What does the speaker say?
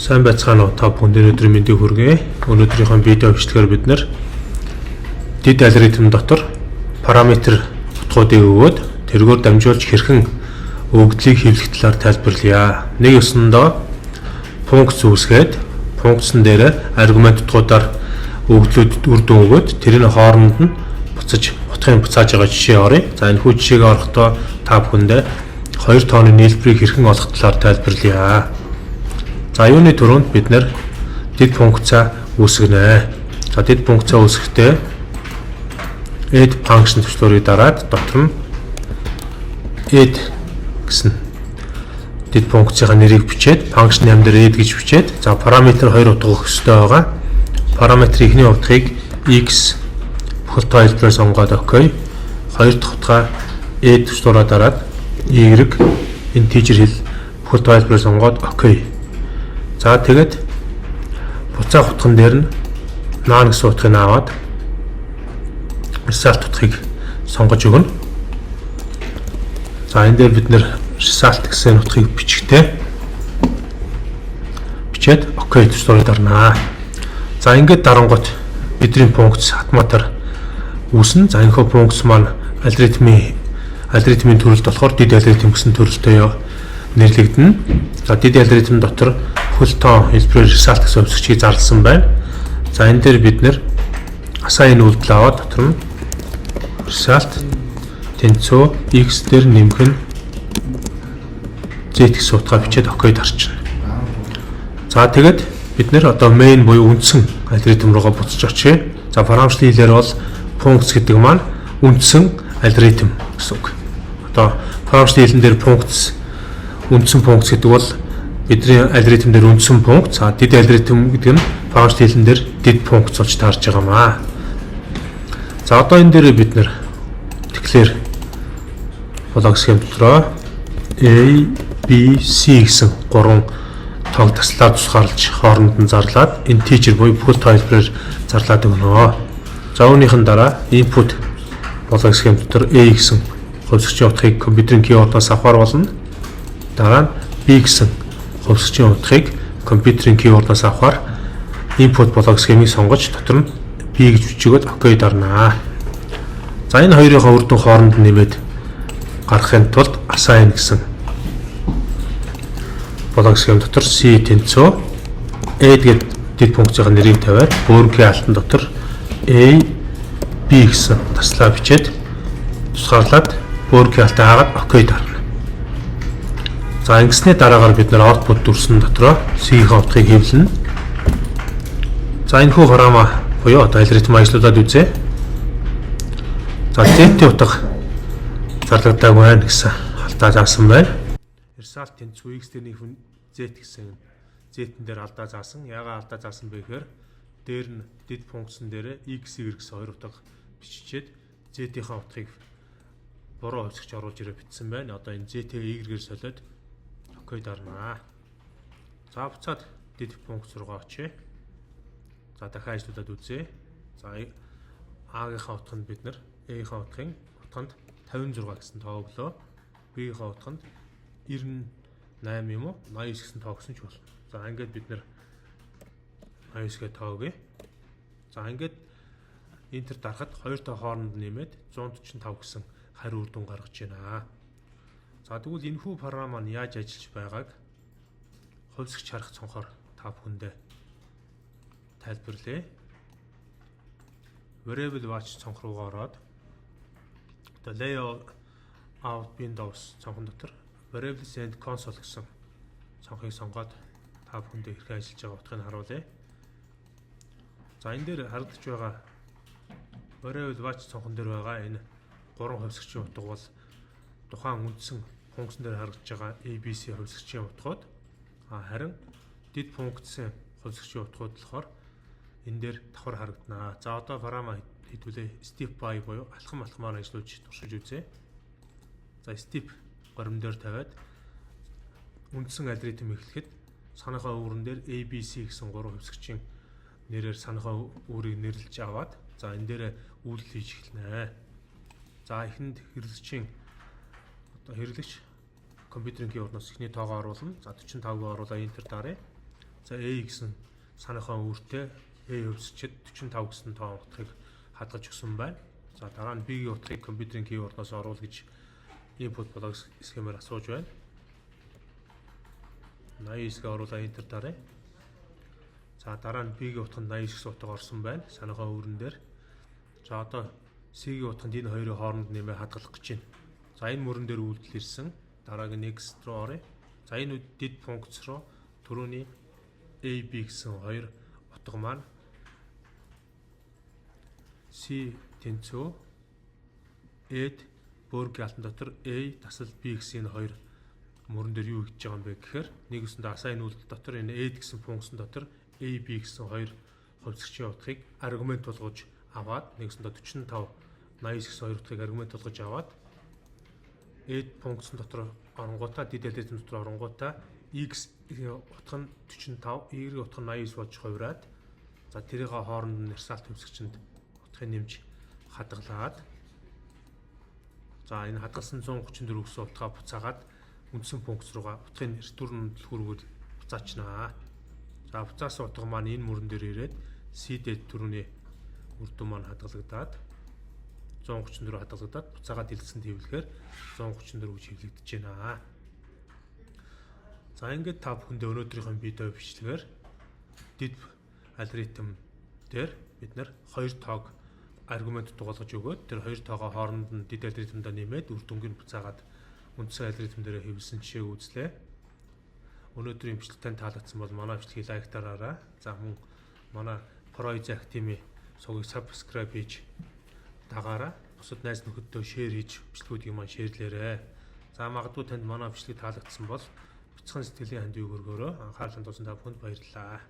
Сайн байцгаана уу та бүхэнд өнөөдрийн мэндийг хүргэе. Өнөөдрийнхөө видео бичлэгээр бид нэр дид алгоритм дотор параметр утгуудыг өгөөд тэргээр дамжуулж хэрхэн өгөгдлийг хэвлэх талаар тайлбарлая. Нэг ёсондоо функц үүсгээд функцэн дээр аргумент утгуудаар өгөгдлүүд үр дүн өгөөд тэрийн хооронд нь утгын буцааж байгаа жишээ оръё. За энэ хүү жишээг орохдоо та бүхэндээ хоёр тооны нийлбэрийг хэрхэн олох талаар тайлбарлая. За юуны түрүүнд бид нэр дид функцаа үүсгэнэ. За дид функцаа үүсгэхдээ add function төслөөрийг дараад дотор нь add гэсэн дид функцийн нэрийг бичээд function name дээр add гэж бичээд за параметр 2 утга өгөх ёстой байгаа. Параметрийн эхний утгыг x бүхэл тайлбараар сонгоод OK. Хоёр дахь утгаа add төслөөрөө дараад y integer хэл бүхэл тайлбараар сонгоод OK. За тэгээд буцаах утган дээр нь none гэсэн утгыг аваад result утгыг сонгож өгнө. За энэ дээр бид нэр result гэсэн утгыг бичгтээ бичээд OK төслөөрөө дарнаа. За ингээд дарангуут бидний функц автоматар үүснэ. За энэ функц маань алгоритмын төрөлд болохоор дид алгоритм гэсэн төрөлтэй нэрлэгдэнэ. За дид алгоритм дотор бүхэл тоон хэлбэрээр result гэсэн хувьсгчийг зарласан байна. За энэ дээр бид нэр assign үйлдэл аваад дотор нь result тэнцүү x дээр нэмэх нь z гэсэн утгаа бичээд OK дарчна. За тэгээд бид нэр одоо main буюу үндсэн алгоритм руугаа буцаж очие. За параметрын хэлээр бол функц гэдэг маань үндсэн алгоритм гэсэн үг. Одоо параметрын хэлэн дээр функц үндсэн функц гэдэг бол бидний алгоритм дээр үндсэн функц, дид алгоритм гэдэг нь параметрын хэлэн дээр дид функц болж таарж байгаа маа. За одоо энэ дээр бид нэр declare блок схем дотроо A, B, C гэсэн гурван тоог таслаад тусгаарлаж хооронд нь зарлаад integer буюу бүхэл тайлбараар зарлаад өгнө. За үүнийхэн дараа input блок схем дотор A гэсэн хувьсгчийн утгыг компьютерийн keyboard-аас авахар болно. Дараа нь B гэсэн хувьсгчийн утгыг компьютерийн keyboard-аас авахар input блок схемийг сонгож дотор нь B гэж бичигөөд OK дарнаа. За энэ хоёрын үр дүн хооронд нэмээд гаргахын тулд assign гэсэн блок схем дотор C тэнцүү add гэдэг дид функцийн нэрийг тавиад өөрийнхөө алтан дотор A, B гэсэн таслаа бичээд тусгаарлаад өөрийнхөө алтан хаагаад OK дарна. За ингэсний дараагаар бид нэр output дүрсэн дотроо C-ийн утгыг хэвлэнэ. За энэ хүү програма буюу одоо алгоритм ажиллуулад үзье. За Z-ийн утга зарлагдаагүй байна гэсэн алдаа заасан байна. Result тэнцүү x дээр нэг хүн Z гэсэн Z-эн дээр алдаа заасан. Яагаад алдаа заасан бэ гэхээр дээр нь дид функцэн дээр x, y гэсэн хоёр утга биччихээд Z-ийн утгыг буруу хувьсгч оруулж ирээ бичсэн байна. Одоо энэ Z-ийг y-гээр солиод OK дарнаа. За буцаад дид функц руугаа очие. За дахиад ажиллуулад үзье. За A-гийн утганд бид нэр A-ийн утганд 56 гэсэн тоо өглөө. B-ийн утганд 98 юм уу 89 гэсэн тоо өгсөн ч болно. За ингээд бид нэр 89 гээ тоо өгье. За ингээд энтер дарахад хоёр тоо хооронд нэмээд 145 гэсэн хариу үр дүн гаргаж байна. За тэгвэл энэ хүү програм маань яаж ажиллаж байгааг хувьсгч харах цонхоор та бүхэндээ тайлбарлая. Variable watch цонх руугаа ороод одоо layout Windows цонхон дотор variables and console гэсэн цонхыг сонгоод та бүхэндээ хэрхэн ажиллаж байгаа утгыг харуулъя. За энэ дээр харагдаж байгаа variable watch цонхон дээр байгаа энэ гурван хувьсгчийн утга бол тухайн үндсэн функцэн дээр харагдаж байгаа ABC хувьсгчийн утгууд харин дид функцийн хувьсгчийн утгууд болохоор энэ дээр давхар харагданаа. За одоо програма хэдүүлээ step by буюу алхамаар ажиллуулж туршиж үзье. За step горимн дээр тавиад үндсэн алгоритм эхлэхэд санахаа үүрэн дээр ABC гэсэн гурван хувьсгчийн нэрээр санахаа үүрийг нэрлэж аваад за энэ дээр үйлдэл хийж эхэлнэ. За эхэнд хэрэглэгч компьютерийн keyboard-оос эхний тоогоо оруулна. За 45-г оруулаа enter даръя. За A гэсэн санахаа үүртэй A хөвсчихэд 45 гэсэн тоон утгыг хадгалж өгсөн байна. За дараа нь B-ийн утгыг компьютерийн keyboard-оос оруул гэж input блок схемээр асууж байна. 89-г оруулаа enter даръя. За дараа нь B-ийн утганд 89 гэсэн утга орсон байна. Санахаа үүрэн дээр. За одоо C-ийн утганд энэ хоёрын хооронд нэмээ хадгалах гэж байна. За энэ мөрөн дээр үйлдэл ирсэн. Дараагийн next руу оръё. За энэ did функц руу түрүүний A, B гэсэн хоёр утга маань C тэнцүү add бөөргийн алтан дотор A дасал B гэсэн энэ хоёр мөрөн дээр юу хийж байгаа юм бэ гэхээр нэгсэндээ assign үйлдэл дотор энэ add гэсэн функцэн дотор A, B гэсэн хоёр хувьцагчийн утгыг аргумент болгож аваад нэгсэндээ 45 89 гэсэн хоёр утгыг аргумент болгож аваад add функцэн дотор оронгуудаа did algorithm дотор оронгуудаа x утга нь 45, y утга нь 89 болж хувираад за тэрийг хооронд нь result хувьцагчинд утгыг нэмж хадгалаад за энэ хадгалсан 134 гэсэн утгаа буцаагаад үндсэн функц руугаа утгын return дэлгүүрээр буцаачнаа. За буцаасан утга маань энэ мөрөн дээр ирээд C-дэд түрүүний үр дүн маань хадгалагдаад 134 хадгалагдаад буцаагаад дэлгэсэн хэвлэхээр 134 гэж хэвлэгдэж байна. За ингээд та бүхэндээ өнөөдрийнхөө видео бичлэгээр did algorithm дээр бид нэр хоёр тоог аргумент дугаалгаж өгөөд тэр хоёр тоогоо хооронд нь did algorithm-даа нэмээд үр дүнгийг буцаагаад үндсэн алгоритм дээр хэвлэсэн жишээг үзлээ. Өнөөдрийн бичлэг тань таалагдсан бол манай бичлэгийг лайктаараарай. За мөн манай Pro Exact Team-ийн сувгийг subscribe хийж дагаараа бусад найз нөхөддөө шеэр хийж бичлэгүүдийг маань шеэрлээрэй. За магадгүй танд манай бичлэг таалагдсан бол бяцхан сэтгэлийн хандив өргөөрөө анхаарлаа тулсан та бүхэнд баярлалаа.